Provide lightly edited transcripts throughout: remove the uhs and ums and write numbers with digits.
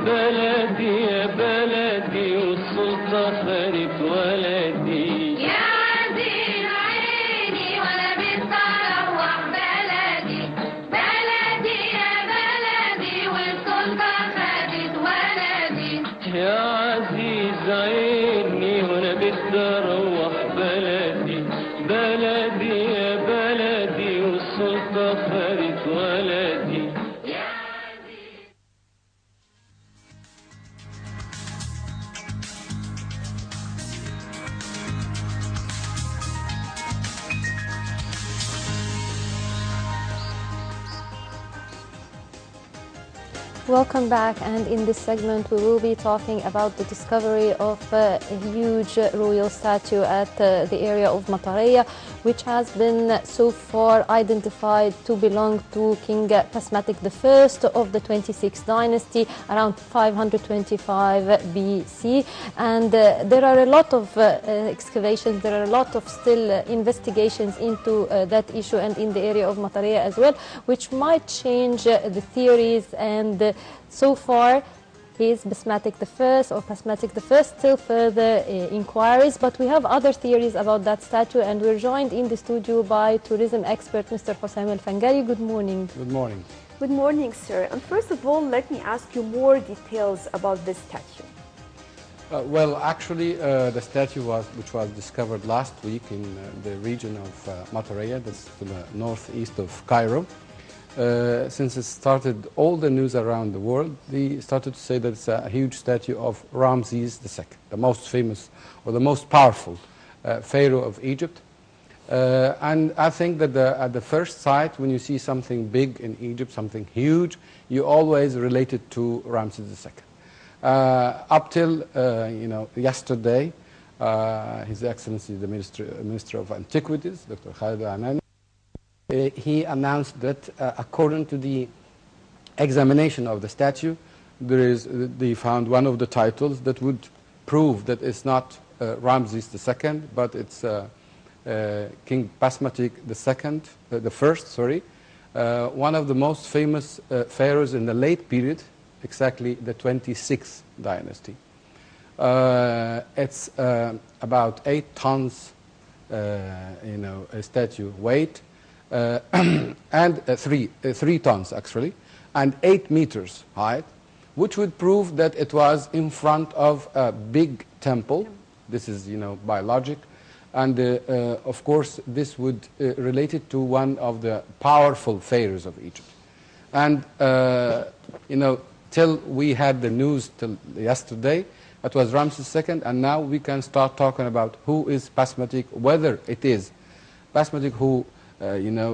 بلدي يا بلدي والسلطة خدت ولدي يا عزيز عيني وانا بتروح بلدي بلدي يا بلدي والسلطة خدت ولدي يا عزيز عيني وانا بتروح بلدي بلدي يا بلدي والسلطة خدت ولدي. Welcome back, and in this segment we will be talking about the discovery of a huge royal statue at the area of Mataraya, which has been so far identified to belong to King Pasmatic I of the 26th dynasty around 525 BC. And there are a lot of excavations, there are a lot of still investigations into that issue and in the area of Mataraya as well, which might change the theories. And so far, he is Basmatic I or Pasmatic I, still further inquiries. But we have other theories about that statue, and we're joined in the studio by tourism expert Mr. Hossam Fangary. Good morning. Good morning. Good morning, sir. And first of all, let me ask you more details about this statue. Well, actually, the statue which was discovered last week in the region of Mataraya, that's to the northeast of Cairo. Since it started all the news around the world, they started to say that it's a huge statue of Ramses II, the most famous or the most powerful pharaoh of Egypt. And I think that at the first sight, when you see something big in Egypt, something huge, you always relate it to Ramses II. Up till yesterday, His Excellency the Minister of Antiquities, Dr. Khalid Anani, he announced that according to the examination of the statue, they found one of the titles that would prove that it's not Ramses II, but it's King Pasmatic I, one of the most famous pharaohs in the late period, exactly the 26th dynasty. It's about 8 tons, a statue weight. And 3 tons actually, and 8 meters height, which would prove that it was in front of a big temple. This is, by logic, and of course this would relate it to one of the powerful pharaohs of Egypt. And till we had the news till yesterday, it was Ramses II, and now we can start talking about who is Pasmatic, whether it is Pasmatic who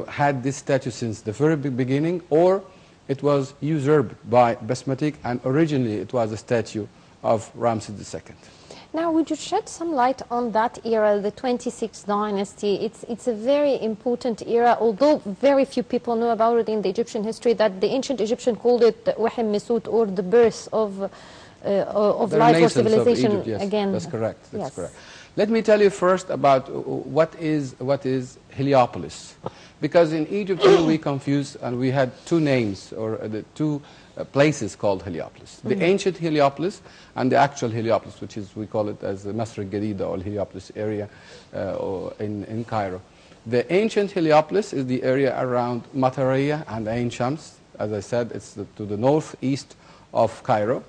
had this statue since the very beginning, or it was usurped by Basmatic, and originally it was a statue of Ramses II. Now, would you shed some light on that era, the 26th dynasty? It's a very important era, although very few people know about it in the Egyptian history, that the ancient Egyptian called it Wahem Mesut, or the birth of life or civilization. Of Egypt, yes. Again. That's correct. That's correct. Let me tell you first about what is Heliopolis. Because in Egypt we confused, and we had 2 names, or the 2 places called Heliopolis. The ancient Heliopolis and the actual Heliopolis, which is, we call it as the Masr al-Gadida, or Heliopolis area in Cairo. The ancient Heliopolis is the area around Mataraya and Ain Shams. As I said, it's to the northeast of Cairo.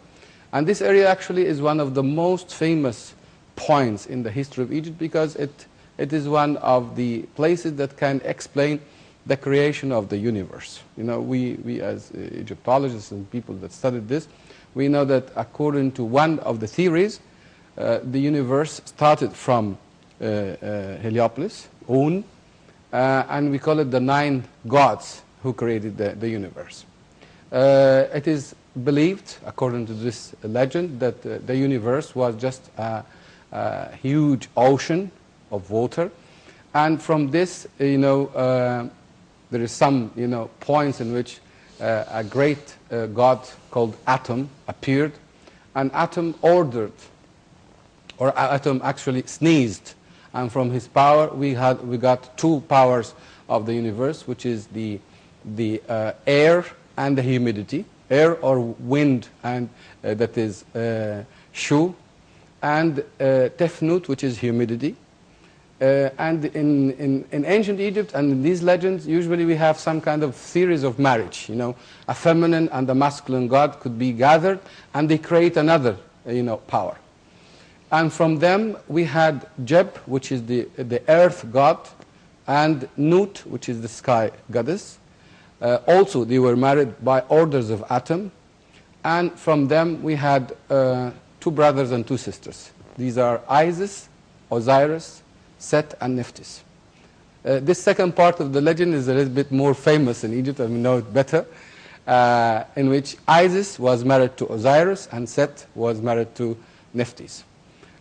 And this area actually is one of the most famous points in the history of Egypt, because it is one of the places that can explain the creation of the universe. We as Egyptologists and people that studied this, we know that according to one of the theories, the universe started from Heliopolis, Un, and we call it the 9 gods who created the universe. It is believed, according to this legend, that the universe was just a huge ocean of water, and from this, there is some, points in which a great god called Atom appeared, and Atom ordered, or Atom actually sneezed, and from his power we got 2 powers of the universe, which is the air and the humidity. air or wind, and that is shu, and tefnut, which is humidity. And in ancient Egypt and in these legends, usually we have some kind of theories of marriage. You know, a feminine and a masculine god could be gathered, and they create another, power. And from them we had Jeb, which is the earth god, and Nut, which is the sky goddess. Also, they were married by orders of Atum. And from them we had 2 brothers and 2 sisters. These are Isis, Osiris, Set, and Nephthys. This second part of the legend is a little bit more famous in Egypt, and we know it better, in which Isis was married to Osiris and Set was married to Nephthys.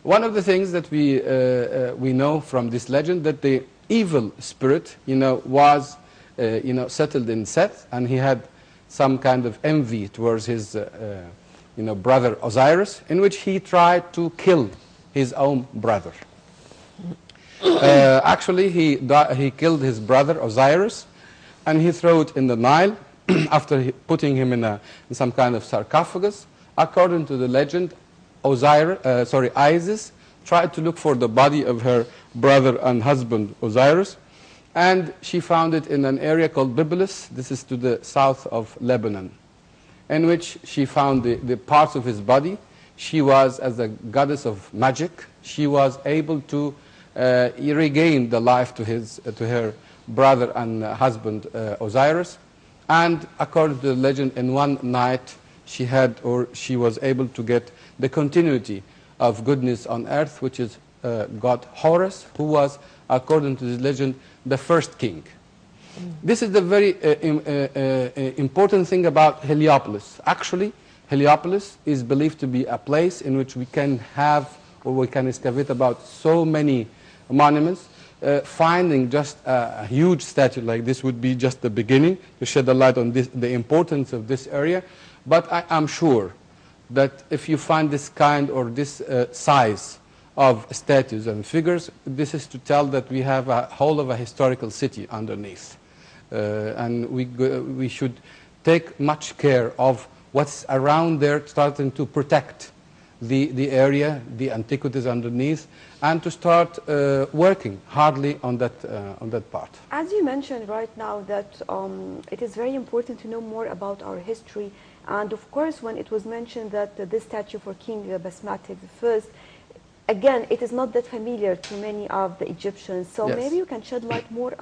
One of the things that we know from this legend, that the evil spirit, was settled in Set, and he had some kind of envy towards his brother Osiris, in which he tried to kill his own brother. Actually, he killed his brother Osiris, and he threw it in the Nile after putting him in some kind of sarcophagus. According to the legend, Isis tried to look for the body of her brother and husband Osiris, and she found it in an area called Byblos. This is to the south of Lebanon, in which she found the parts of his body. She was, as a goddess of magic, she was able to regain the life to her brother and husband Osiris. And according to the legend, in one night she was able to get the continuity of goodness on earth, which is god Horus, who was, according to this legend, the first king. This is the very important thing about Heliopolis. Actually, Heliopolis is believed to be a place in which we can have, or we can excavate about so many monuments. Finding just a huge statue like this would be just the beginning to shed a light on the importance of this area. But I am sure that if you find this kind or this size of statues and figures, this is to tell that we have a whole of a historical city underneath. And we should take much care of what's around there, starting to protect the area, the antiquities underneath, and to start working hardly on that part. As you mentioned right now that it is very important to know more about our history, and of course when it was mentioned that this statue for King Basmatic I, again, it is not that familiar to many of the Egyptians, so yes. Maybe you can shed light more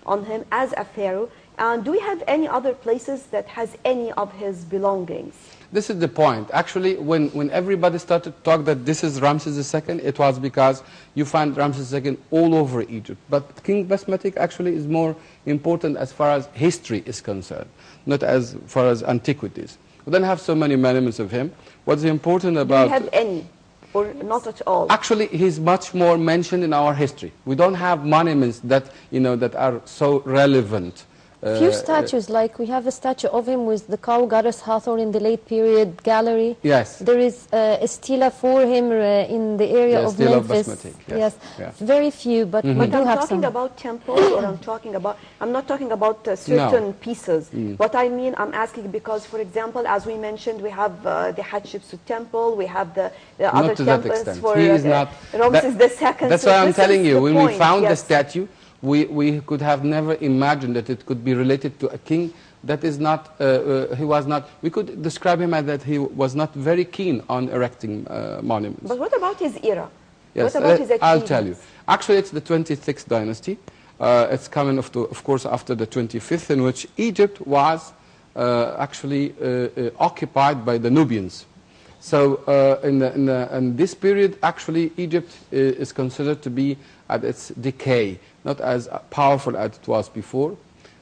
on him as a pharaoh. And do we have any other places that has any of his belongings? This is the point. Actually, when everybody started to talk that this is Ramses II, it was because you find Ramses II all over Egypt. But King Basmatic actually is more important as far as history is concerned, not as far as antiquities. We don't have so many monuments of him. What's important about... Do we have any? Or not at all? Actually, he's much more mentioned in our history. We don't have monuments that, that are so relevant. Few statues, like we have a statue of him with the cow goddess Hathor in the late period gallery. Yes. There is a stela for him in the area of Memphis. Basmatic, yes. Yeah. Very few, but we But do I'm have talking some. about temples, or I'm not talking about certain pieces. What I mean, I'm asking because, for example, as we mentioned, we have the Hatshepsut temple, we have the other Not to that temples extent. for He is not, Ramses II. That's So why I'm this telling is you, the when we point, found the yes. statue, we could have never imagined that it could be related to a king that is not, he was not, we could describe him as that he was not very keen on erecting monuments. But what about his era? Yes, what about his I'll tell you. achievements? Actually, it's the 26th dynasty. It's coming, of course, after the 25th, in which Egypt was actually occupied by the Nubians. So in this period, actually, Egypt is considered to be at its decay, not as powerful as it was before.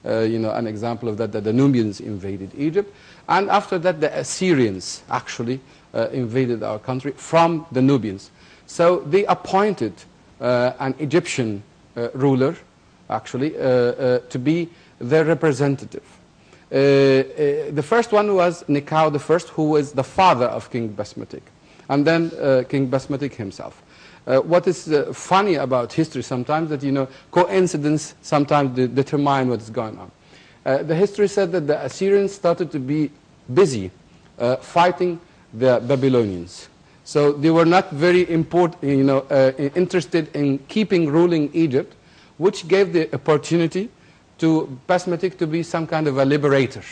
An example of that the Nubians invaded Egypt. And after that, the Assyrians actually invaded our country from the Nubians. So they appointed an Egyptian ruler, actually, to be their representative. The first one was Nekau I, who was the father of King Basmatic, and then King Basmatic himself. What is funny about history sometimes, that coincidence sometimes determine what is going on. The history said that the Assyrians started to be busy fighting the Babylonians. So they were not very interested in keeping ruling Egypt, which gave the opportunity to Basmatic to be some kind of a liberator.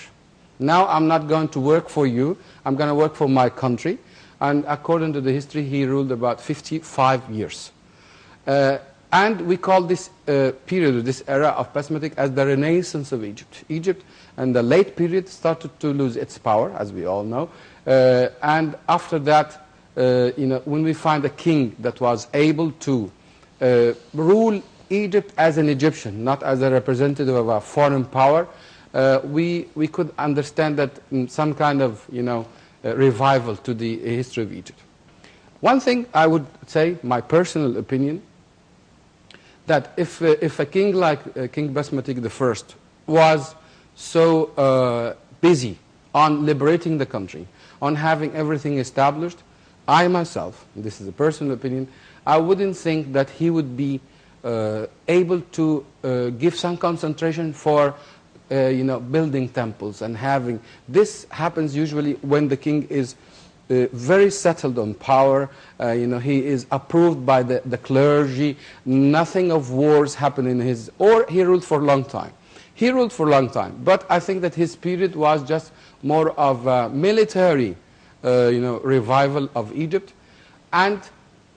Now I'm not going to work for you, I'm going to work for my country. And according to the history, he ruled about 55 years. And we call this period, this era of Basmatic, as the Renaissance of Egypt. Egypt, in the late period, started to lose its power, as we all know. And after that, when we find a king that was able to rule Egypt as an Egyptian, not as a representative of a foreign power, we could understand that some kind of revival to the history of Egypt. One thing I would say, my personal opinion, that if a king like King Basmatic I was so busy on liberating the country, on having everything established, I myself, this is a personal opinion, I wouldn't think that he would be able to give some concentration for building temples and having. This happens usually when the king is very settled on power. He is approved by the clergy. Nothing of wars happen in his. Or he ruled for a long time. He ruled for a long time, but I think that his period was just more of a military, revival of Egypt. And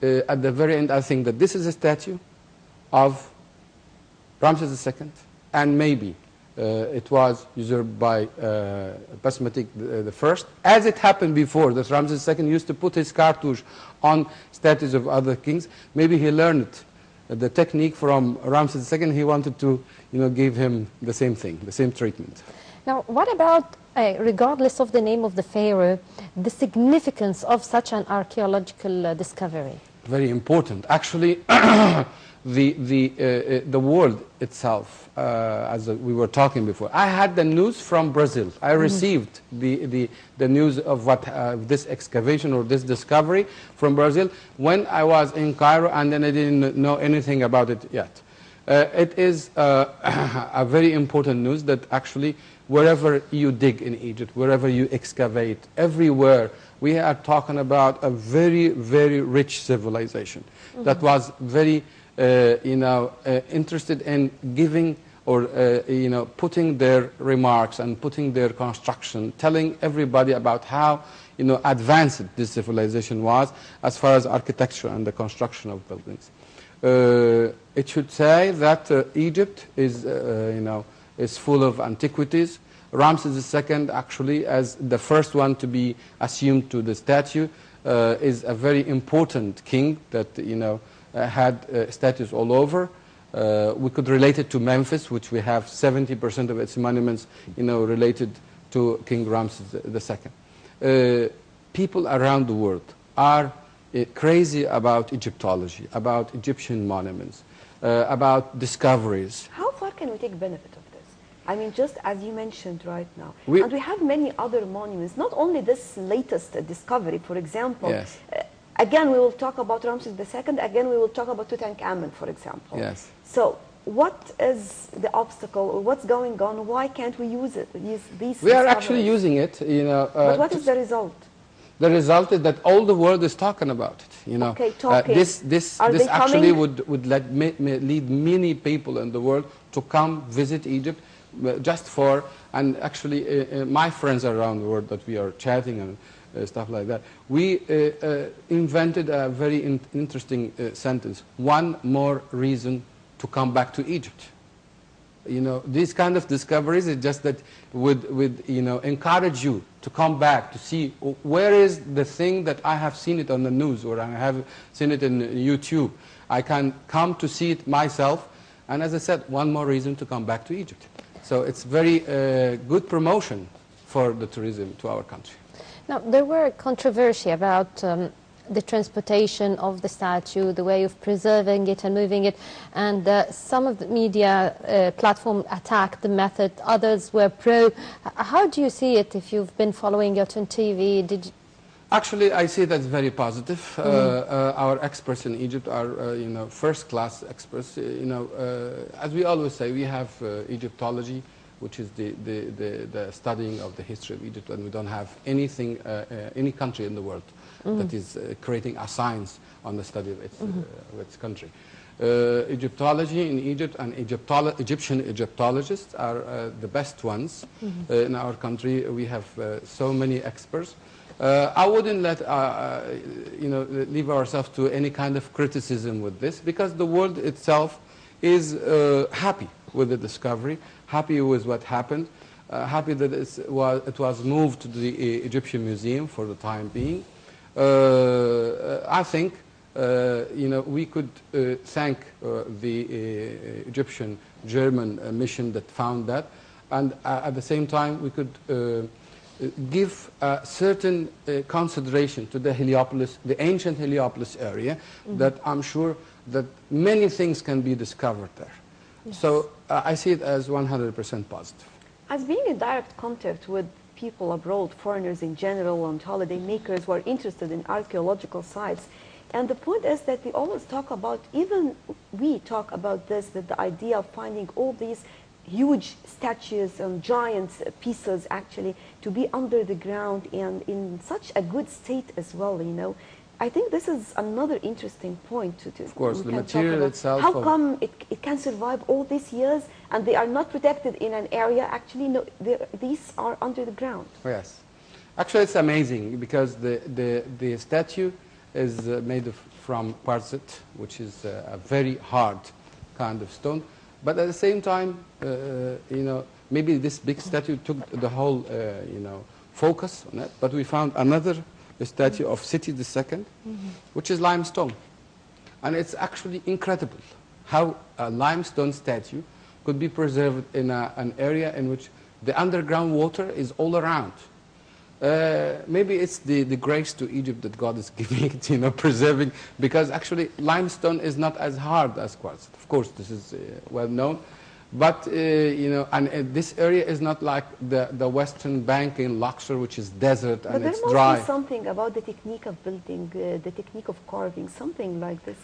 at the very end, I think that this is a statue of Ramses II, and maybe it was usurped by Basmatic I, as it happened before, that Ramses II used to put his cartouche on statues of other kings. Maybe he learned the technique from Ramses II. He wanted to give him the same thing, the same treatment. Now, what about, regardless of the name of the pharaoh, the significance of such an archaeological discovery? Very important. Actually, the world itself, as we were talking before. I had the news from Brazil. I received the news of what this excavation or this discovery from Brazil when I was in Cairo, and then I didn't know anything about it yet. It is a very important news that actually wherever you dig in Egypt, wherever you excavate, everywhere, we are talking about a very, very rich civilization that was very interested in giving or putting their remarks and putting their construction, telling everybody about how advanced this civilization was as far as architecture and the construction of buildings. It should say that Egypt is is full of antiquities. Ramses II, actually, as the first one to be assumed to the statue, is a very important king that had statues all over. We could relate it to Memphis, which we have 70% of its monuments, related to King Ramses II. People around the world are crazy about Egyptology, about Egyptian monuments, about discoveries. How far can we take benefit of this? I mean, just as you mentioned right now. And we have many other monuments, not only this latest discovery, for example. Yes. Again, we will talk about Ramses II. Again, we will talk about Tutankhamun, for example. Yes. So, what is the obstacle, or what's going on? Why can't we use it? These we are actually using it, but what is the result? The result is that all the world is talking about it. Okay, talking. This actually would lead many people in the world to come visit Egypt, just for, and actually my friends around the world that we are chatting and stuff like that, we invented a very interesting sentence: one more reason to come back to Egypt. These kind of discoveries is just that would encourage you to come back to see where is the thing that I have seen it on the news, or I have seen it in YouTube. I can come to see it myself, and as I said, one more reason to come back to Egypt. So it's very good promotion for the tourism to our country. Now, there were controversy about the transportation of the statue, the way of preserving it and moving it, and some of the media platform attacked the method, others were pro. How do you see it if you've been following it on TV? Actually, I see that's very positive. Our experts in Egypt are, first-class experts. As we always say, we have Egyptology which is the studying of the history of Egypt, and we don't have anything, any country in the world that is creating a science on the study of its country. Egyptology in Egypt and Egyptian Egyptologists are the best ones in our country. We have so many experts. I wouldn't let leave ourselves to any kind of criticism with this, because the world itself is happy with the discovery, happy with what happened, happy that it was moved to the Egyptian Museum for the time being. I think we could thank the Egyptian German mission that found that, and at the same time we could give a certain consideration to the Heliopolis, the ancient Heliopolis area, that I'm sure that many things can be discovered there. Yes. So I see it as 100% positive. As being in direct contact with people abroad, foreigners in general, and holiday makers who are interested in archaeological sites, and the point is that we always talk about, even we talk about this, that the idea of finding all these huge statues and giant pieces actually to be under the ground and in such a good state as well, I think this is another interesting point to Of course, the material itself. How come it can survive all these years and they are not protected in an area? Actually, no, these are under the ground. Yes. Actually, it's amazing because the statue is made from quartzite, which is a very hard kind of stone. But at the same time, maybe this big statue took the whole, focus on it. But we found another statue of Seti II, which is limestone. And it's actually incredible how a limestone statue could be preserved in an area in which the underground water is all around. Maybe it's the grace to Egypt that God is giving it, preserving, because actually limestone is not as hard as quartz. Of course, this is well known, but and this area is not like the western bank in Luxor, which is desert and it's dry. But there must be something about the technique of building, the technique of carving, something like this.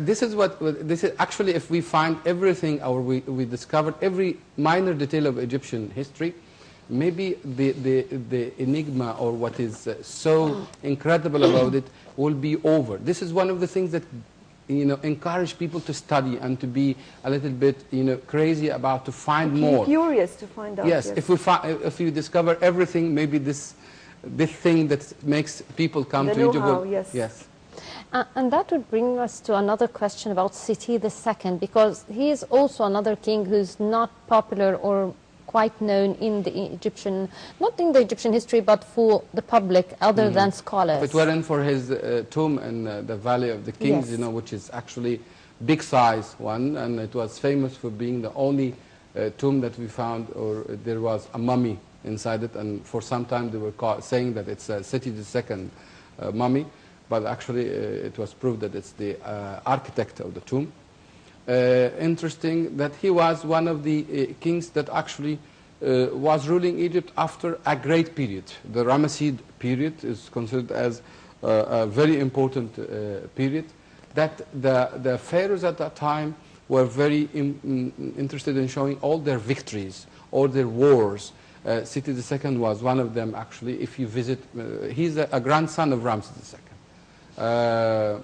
This is actually, if we find everything, or we discovered every minor detail of Egyptian history, maybe the enigma, or what is so incredible about it, will be over. This is one of the things that encourage people to study and to be a little bit crazy about to find more. Curious to find out. Yes, if we discover everything, maybe this thing that makes people come to Egypt. Yes. And that would bring us to another question about Seti II, because he is also another king who's not popular or quite known in the Egyptian, not in the Egyptian history, but for the public, other than scholars. If it weren't for his tomb in the Valley of the Kings, which is actually big size one, and it was famous for being the only tomb that we found, or there was a mummy inside it, and for some time they were saying that it's a Seti II mummy, but actually it was proved that it's the architect of the tomb. Interesting that he was one of the kings that actually was ruling Egypt after a great period. The Ramessid period is considered as a very important period, that the pharaohs at that time were very interested in showing all their victories, all their wars. Seti II was one of them, actually. If you visit, he's a grandson of Ramses II.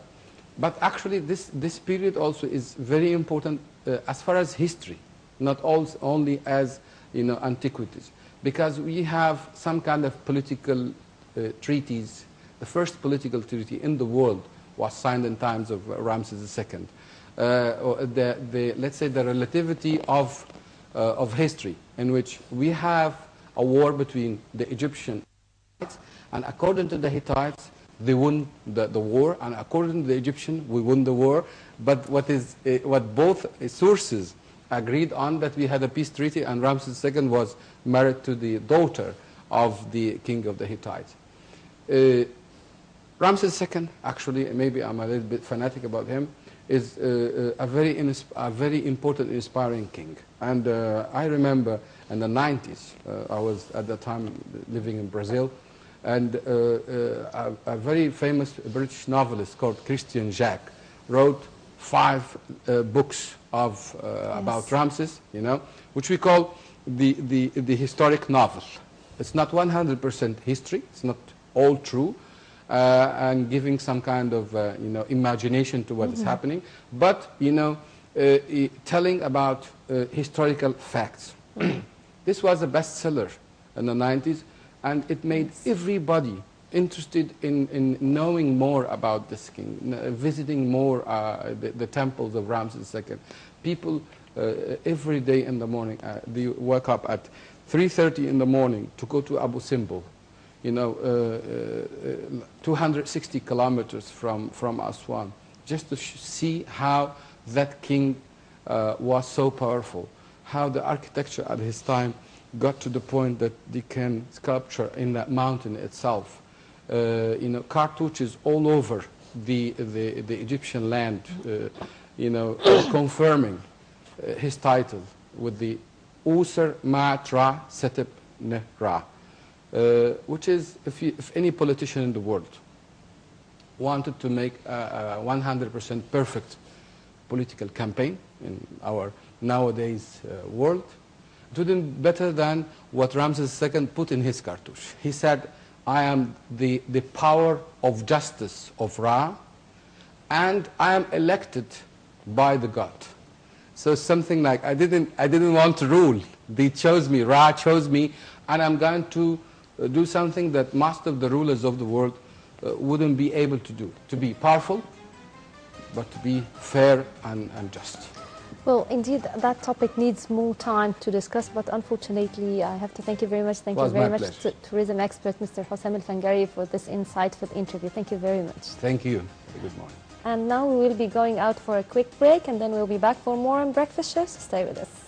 But actually, this period also is very important as far as history, not only as antiquities, because we have some kind of political treaties. The first political treaty in the world was signed in times of Ramses II. Let's say the relativity of history, in which we have a war between the Egyptians, and according to the Hittites, they won the war, and according to the Egyptian, we won the war. But what both sources agreed on, that we had a peace treaty, and Ramses II was married to the daughter of the king of the Hittites. Ramses II, actually, maybe I'm a little bit fanatic about him, is a very important, inspiring king. And I remember in the 90s, I was at that time living in Brazil, and a very famous British novelist called Christian Jacques wrote 5 books about Ramses, which we call the historic novel. It's not 100% history. It's not all true, and giving some kind of imagination to what is happening, but telling about historical facts. This was a bestseller in the 90s, and it made everybody interested in knowing more about this king, visiting more the temples of Ramses II. People every day in the morning, they wake up at 3:30 in the morning to go to Abu Simbel, 260 kilometers from Aswan, just to see how that king was so powerful, how the architecture at his time got to the point that they can sculpture in that mountain itself. Cartouches all over the Egyptian land, confirming his title with the Usr Ma'at Ra Setep Ne Ra, which is, if any politician in the world wanted to make a 100% perfect political campaign in our nowadays world, it wouldn't be better than what Ramses II put in his cartouche. He said, I am the power of justice of Ra, and I am elected by the god. So something like, I didn't want to rule. They chose me, Ra chose me, and I'm going to do something that most of the rulers of the world wouldn't be able to do. To be powerful, but to be fair and just. Well, indeed, that topic needs more time to discuss, but unfortunately, I have to thank you very much. Thank you very much to tourism expert, Mr. Hossam Al-Fangary, for this insightful interview. Thank you very much. Thank you. Good morning. And now we will be going out for a quick break, and then we'll be back for more on Breakfast Show, so stay with us.